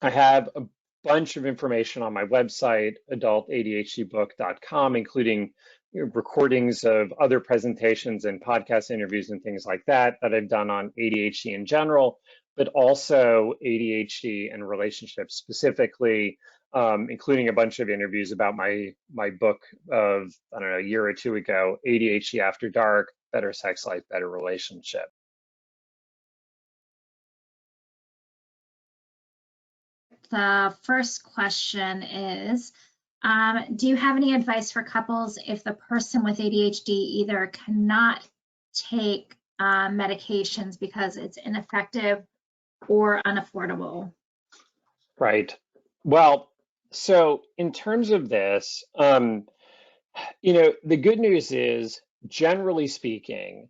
have a bunch of information on my website, adultadhdbook.com, including recordings of other presentations and podcast interviews and things like that I've done on ADHD in general, but also ADHD and relationships specifically, including a bunch of interviews about my book of, I don't know, a year or two ago, ADHD After Dark, Better Sex Life, Better Relationship. The first question is, do you have any advice for couples if the person with ADHD either cannot take medications because it's ineffective or unaffordable? Right. Well, so in terms of this, the good news is, generally speaking,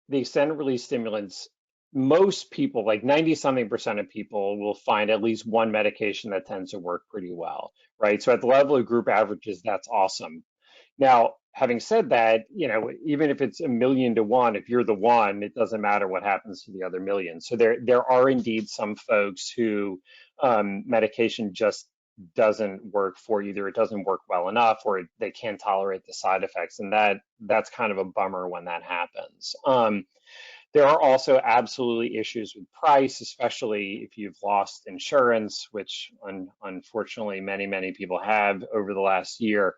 the extended release stimulants, most people, like 90-something% of people, will find at least one medication that tends to work pretty well, right? So at the level of group averages, that's awesome. Now, having said that, even if it's 1,000,000 to 1, if you're the one, it doesn't matter what happens to the other million. So there are indeed some folks who medication just doesn't work for. Either it doesn't work well enough or they can't tolerate the side effects, and that's kind of a bummer when that happens. There are also absolutely issues with price, especially if you've lost insurance, which unfortunately many people have over the last year.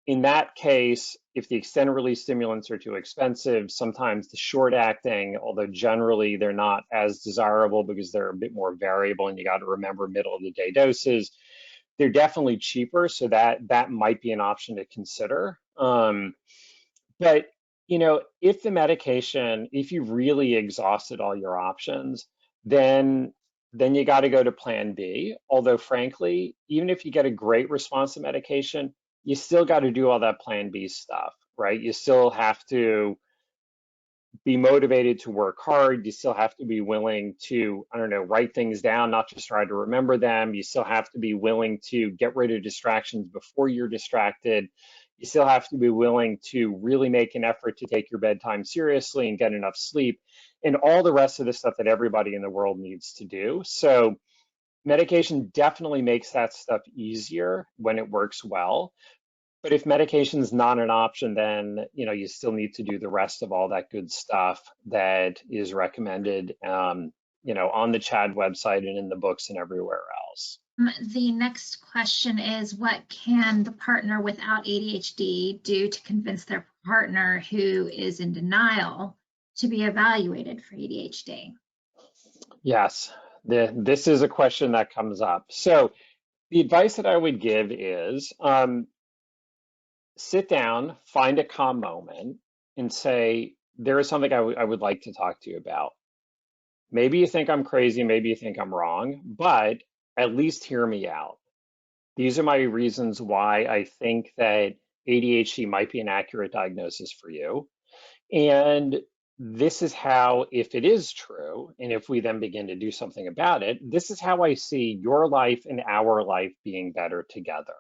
In that case, if the extended release stimulants are too expensive, sometimes the short acting, although generally they're not as desirable because they're a bit more variable and you got to remember middle of the day doses, they're definitely cheaper. So that might be an option to consider. But if the medication, if you've really exhausted all your options, then you got to go to plan B. Although frankly, even if you get a great response to medication, you still got to do all that plan B stuff, right? You still have to be motivated to work hard. You still have to be willing to, I don't know, write things down, not just try to remember them. You still have to be willing to get rid of distractions before you're distracted. You still have to be willing to really make an effort to take your bedtime seriously and get enough sleep and all the rest of the stuff that everybody in the world needs to do. So medication definitely makes that stuff easier when it works well. But if medication is not an option, then you still need to do the rest of all that good stuff that is recommended, on the CHAD website and in the books and everywhere else. The next question is, what can the partner without ADHD do to convince their partner who is in denial to be evaluated for ADHD? Yes, this is a question that comes up. So the advice that I would give is, sit down, find a calm moment, and say, there is something I would like to talk to you about. Maybe you think I'm crazy, maybe you think I'm wrong, but at least hear me out. These are my reasons why I think that ADHD might be an accurate diagnosis for you. And this is how, if it is true, and if we then begin to do something about it, this is how I see your life and our life being better together.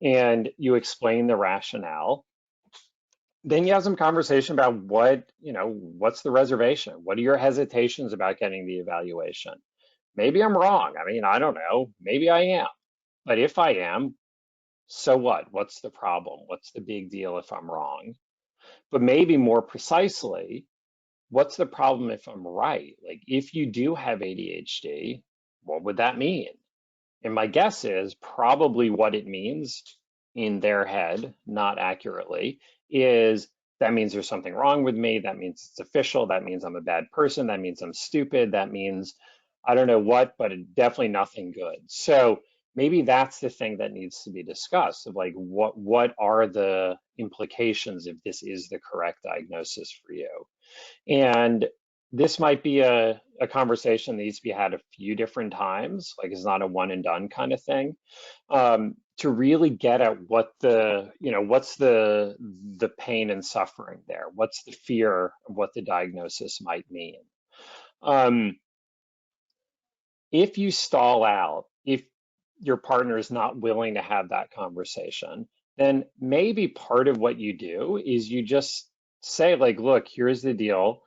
And you explain the rationale. Then you have some conversation about what's the reservation? What are your hesitations about getting the evaluation? Maybe I'm wrong. I mean, I don't know. Maybe I am. But if I am, so what? What's the problem? What's the big deal if I'm wrong? But maybe more precisely, what's the problem if I'm right? Like, if you do have ADHD, what would that mean? And my guess is probably what it means in their head, not accurately, is that means there's something wrong with me. That means it's official. That means I'm a bad person. That means I'm stupid. That means I don't know what, but definitely nothing good. So maybe that's the thing that needs to be discussed of like, what are the implications if this is the correct diagnosis for you? And this might be a conversation that needs to be had a few different times, like it's not a one and done kind of thing, to really get at what's the pain and suffering there, what's the fear of what the diagnosis might mean. If you stall out, if your partner is not willing to have that conversation, then maybe part of what you do is you just say like, look, here's the deal.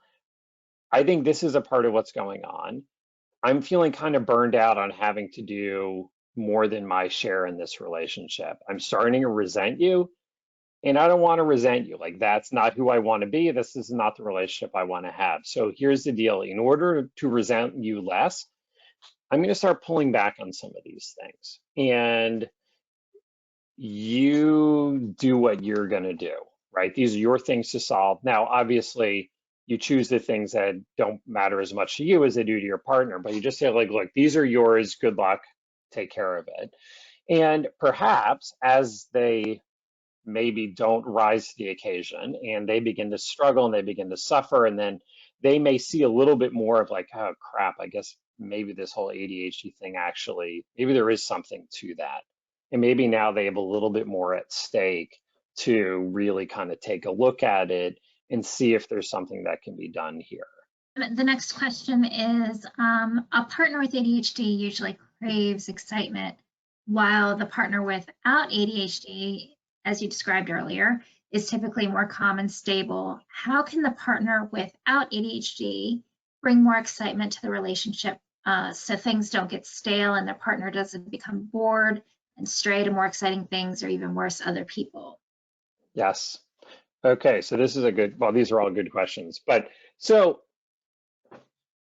I think this is a part of what's going on. I'm feeling kind of burned out on having to do more than my share in this relationship. I'm starting to resent you, and I don't want to resent you. Like, that's not who I want to be. This is not the relationship I want to have. So here's the deal. In order to resent you less, I'm going to start pulling back on some of these things. And you do what you're going to do, right? These are your things to solve. Now, obviously, you choose the things that don't matter as much to you as they do to your partner, but you just say like, look, these are yours, good luck, take care of it. And perhaps as they maybe don't rise to the occasion and they begin to struggle and they begin to suffer, and then they may see a little bit more of like, oh crap, I guess maybe this whole ADHD thing actually, maybe there is something to that. And maybe now they have a little bit more at stake to really kind of take a look at it and see if there's something that can be done here. The next question is, a partner with ADHD usually craves excitement, while the partner without ADHD, as you described earlier, is typically more calm and stable. How can the partner without ADHD bring more excitement to the relationship so things don't get stale and the partner doesn't become bored and stray to more exciting things or even worse, other people? Yes. Okay, so this is well, these are all good questions. But so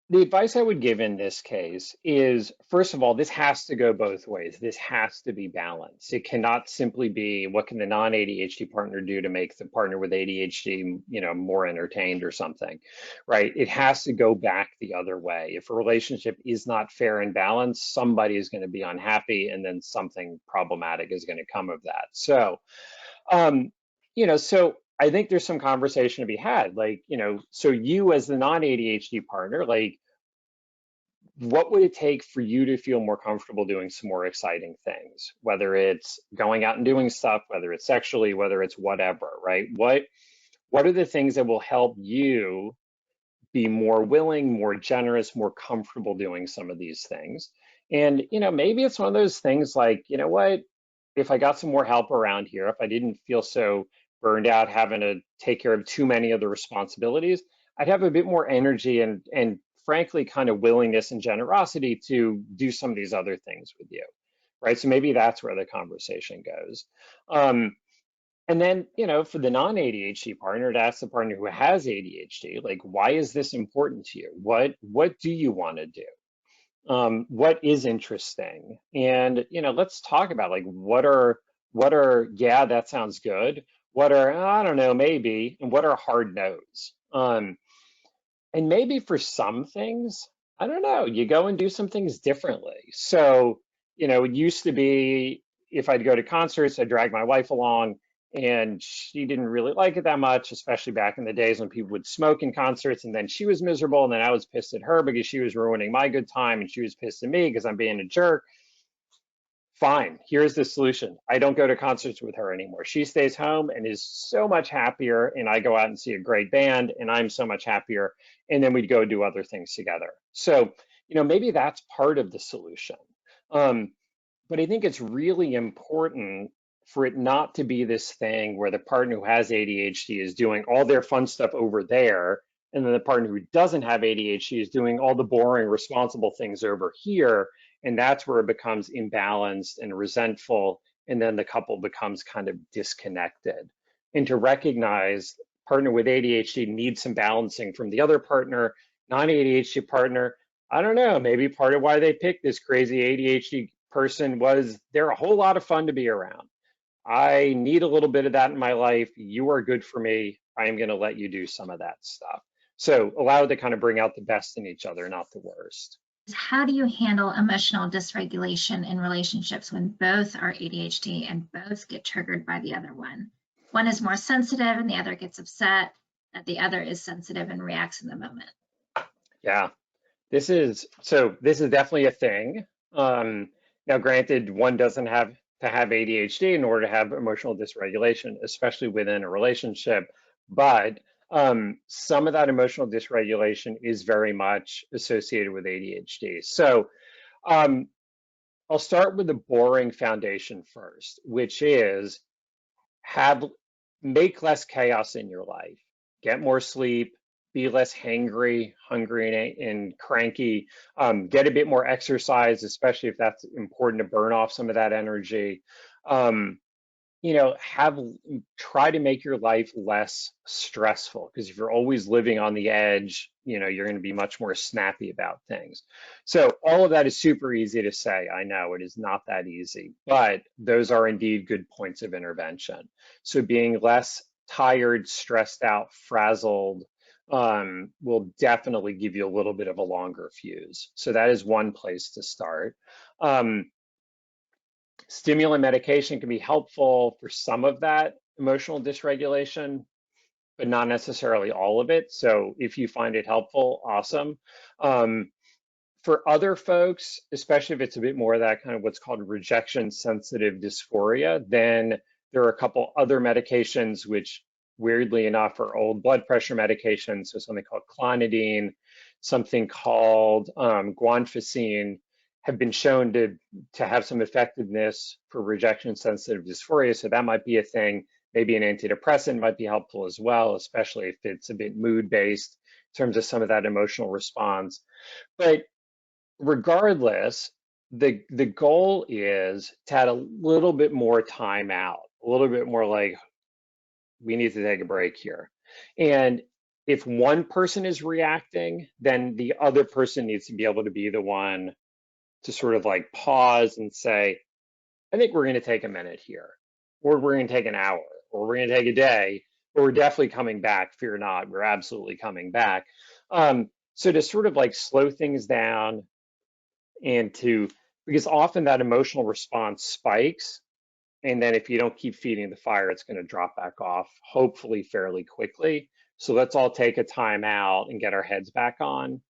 the advice I would give in this case is, first of all, this has to go both ways. This has to be balanced. It cannot simply be what can the non-ADHD partner do to make the partner with ADHD, more entertained or something, right? It has to go back the other way. If a relationship is not fair and balanced, somebody is going to be unhappy, and then something problematic is going to come of that. So, so I think there's some conversation to be had, like, so you as the non-ADHD partner, like, what would it take for you to feel more comfortable doing some more exciting things, whether it's going out and doing stuff, whether it's sexually, whether it's whatever, right? What are the things that will help you be more willing, more generous, more comfortable doing some of these things? And, maybe it's one of those things like, you know what, if I got some more help around here, if I didn't feel so burned out having to take care of too many of the responsibilities, I'd have a bit more energy and frankly kind of willingness and generosity to do some of these other things with you, right? So maybe that's where the conversation goes. Um, and then, for the non-ADHD partner, to ask the partner who has ADHD, like, why is this important to you? What do you want to do? What is interesting? And, let's talk about like what are, yeah, that sounds good. What are, I don't know, maybe, and what are hard no's? And maybe for some things, I don't know, you go and do some things differently. So, it used to be if I'd go to concerts, I'd drag my wife along, and she didn't really like it that much, especially back in the days when people would smoke in concerts, and then she was miserable, and then I was pissed at her because she was ruining my good time, and she was pissed at me because I'm being a jerk. Fine, here's the solution. I don't go to concerts with her anymore. She stays home and is so much happier, and I go out and see a great band, and I'm so much happier. And then we'd go do other things together. So, maybe that's part of the solution. Um, but I think it's really important for it not to be this thing where the partner who has ADHD is doing all their fun stuff over there, and then the partner who doesn't have ADHD is doing all the boring, responsible things over here. And that's where it becomes imbalanced and resentful. And then the couple becomes kind of disconnected. And to recognize partner with ADHD needs some balancing from the other partner, non-ADHD partner. I don't know, maybe part of why they picked this crazy ADHD person was they're a whole lot of fun to be around. I need a little bit of that in my life. You are good for me. I am going to let you do some of that stuff. So allow it to kind of bring out the best in each other, not the worst. How do you handle emotional dysregulation in relationships when both are ADHD and both get triggered by the other one? One is more sensitive and the other gets upset, that the other is sensitive and reacts in the moment. Yeah, this is definitely a thing. Now, granted, one doesn't have to have ADHD in order to have emotional dysregulation, especially within a relationship. But some of that emotional dysregulation is very much associated with ADHD. So um, I'll start with the boring foundation first, which is have make less chaos in your life, get more sleep, be less hungry and cranky, get a bit more exercise, especially if that's important to burn off some of that energy. um, have try to make your life less stressful, because if you're always living on the edge, you're going to be much more snappy about things. So all of that is super easy to say. I know it is not that easy, but those are indeed good points of intervention. So being less tired, stressed out, frazzled, will definitely give you a little bit of a longer fuse. So that is one place to start. Um, Stimulant medication can be helpful for some of that emotional dysregulation, but not necessarily all of it. So if you find it helpful, awesome. Um, for other folks, especially if it's a bit more of that kind of what's called rejection sensitive dysphoria, then there are a couple other medications which weirdly enough are old blood pressure medications. So something called clonidine, something called guanfacine, have been shown to have some effectiveness for rejection sensitive dysphoria. So that might be a thing. Maybe an antidepressant might be helpful as well, especially if it's a bit mood based in terms of some of that emotional response. But regardless, the goal is to add a little bit more time out, a little bit more like we need to take a break here. And if one person is reacting, then the other person needs to be able to be the one to sort of like pause and say, I think we're going to take a minute here, or we're going to take an hour, or we're going to take a day, or we're definitely coming back. Fear not, we're absolutely coming back. So to sort of like slow things down and because often that emotional response spikes. And then if you don't keep feeding the fire, it's going to drop back off, hopefully fairly quickly. So let's all take a time out and get our heads back on.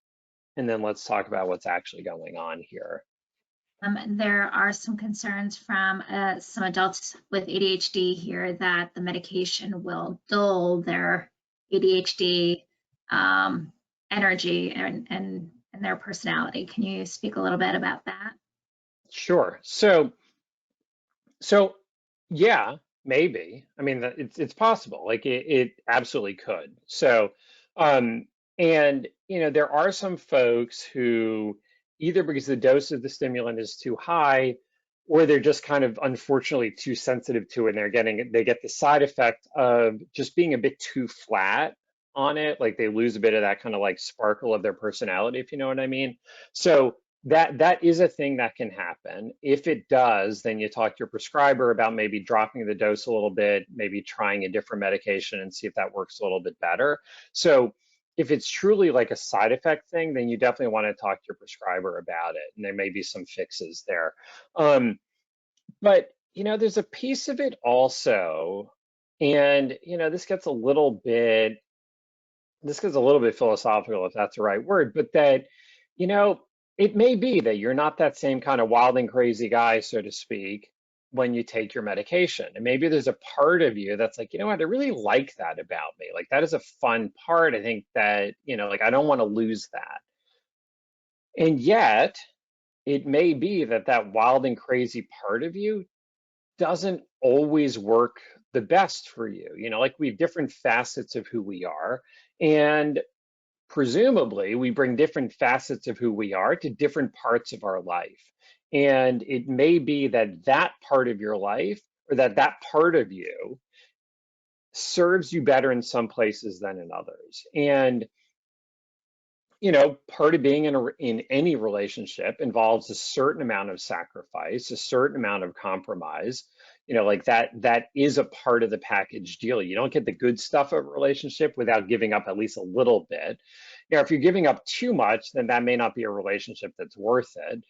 And then let's talk about what's actually going on here. There are some concerns from some adults with ADHD here that the medication will dull their ADHD energy and their personality. Can you speak a little bit about that? Sure. So yeah, maybe. I mean, it's possible. Like it absolutely could. Um, and there are some folks who either because the dose of the stimulant is too high, or they're just kind of unfortunately too sensitive to it, and they get the side effect of just being a bit too flat on it. Like they lose a bit of that kind of like sparkle of their personality, if you know what I mean. So that is a thing that can happen. If it does, then you talk to your prescriber about maybe dropping the dose a little bit, maybe trying a different medication and see if that works a little bit better. So if it's truly like a side effect thing, then you definitely want to talk to your prescriber about it, and there may be some fixes there. But there's a piece of it also, and this gets a little bit philosophical, if that's the right word, but that, you know, it may be that you're not that same kind of wild and crazy guy, so to speak, when you take your medication. And maybe there's a part of you that's like, you know what, I really like that about me. Like, that is a fun part. I think that, like, I don't want to lose that. And yet, it may be that that wild and crazy part of you doesn't always work the best for you. Like we have different facets of who we are. And presumably we bring different facets of who we are to different parts of our life. And it may be that that part of your life, or that part of you, serves you better in some places than in others. And part of being in any relationship involves a certain amount of sacrifice, a certain amount of compromise. Like that is a part of the package deal. You don't get the good stuff of a relationship without giving up at least a little bit. If you're giving up too much, then that may not be a relationship that's worth it.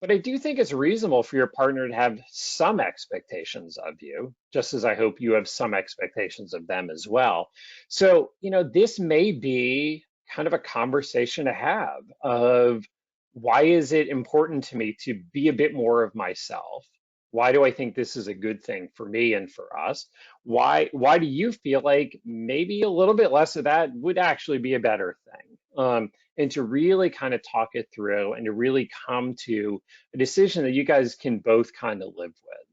But I do think it's reasonable for your partner to have some expectations of you, just as I hope you have some expectations of them as well. So, this may be kind of a conversation to have of, why is it important to me to be a bit more of myself? Why do I think this is a good thing for me and for us? Why do you feel like maybe a little bit less of that would actually be a better thing? And to really kind of talk it through and to really come to a decision that you guys can both kind of live with.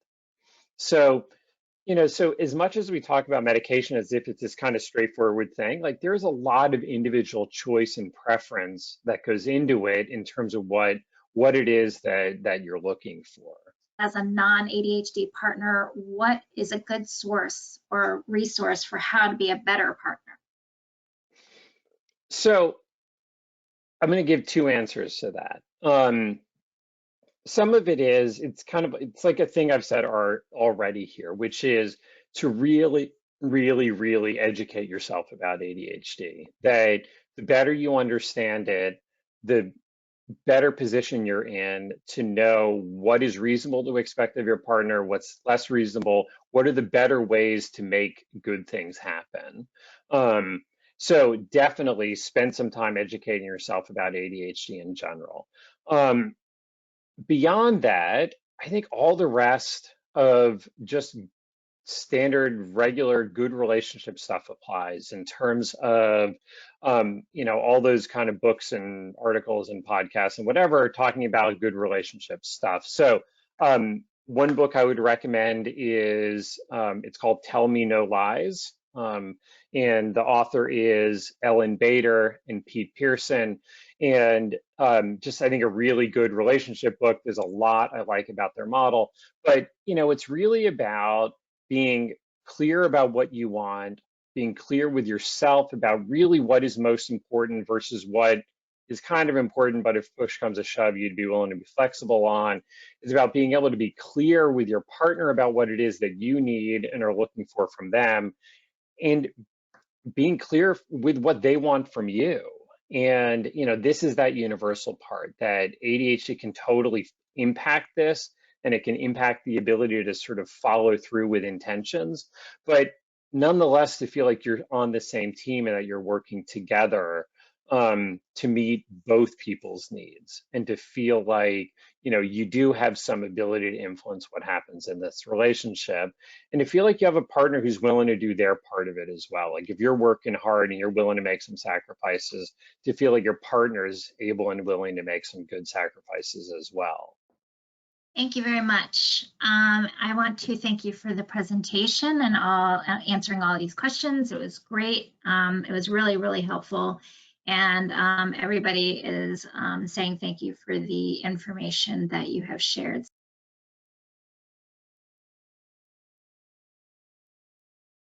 So, so as much as we talk about medication as if it's this kind of straightforward thing, like there's a lot of individual choice and preference that goes into it in terms of what it is that you're looking for. As a non-ADHD partner, what is a good source or resource for how to be a better partner? So I'm going to give two answers to that. Some of it is, it's like a thing I've said already here, which is to really, really, really educate yourself about ADHD. That the better you understand it, the better position you're in to know what is reasonable to expect of your partner, what's less reasonable, what are the better ways to make good things happen. So definitely spend some time educating yourself about ADHD in general. Beyond that, I think all the rest of just standard, regular, good relationship stuff applies in terms of, all those kind of books and articles and podcasts and whatever talking about good relationship stuff. So, one book I would recommend is, it's called Tell Me No Lies. And the author is Ellen Bader and Pete Pearson. And just, I think, a really good relationship book. There's a lot I like about their model, but, it's really about being clear about what you want, being clear with yourself about really what is most important versus what is kind of important, but if push comes to shove, you'd be willing to be flexible on. It's about being able to be clear with your partner about what it is that you need and are looking for from them, and being clear with what they want from you. And, this is that universal part that ADHD can totally impact this, and it can impact the ability to sort of follow through with intentions, but nonetheless to feel like you're on the same team and that you're working together to meet both people's needs and to feel like, you do have some ability to influence what happens in this relationship, and to feel like you have a partner who's willing to do their part of it as well. Like if you're working hard and you're willing to make some sacrifices, to feel like your partner is able and willing to make some good sacrifices as well. Thank you very much. I want to thank you for the presentation and answering all these questions. It was great. It was really, really helpful. And everybody is saying thank you for the information that you have shared.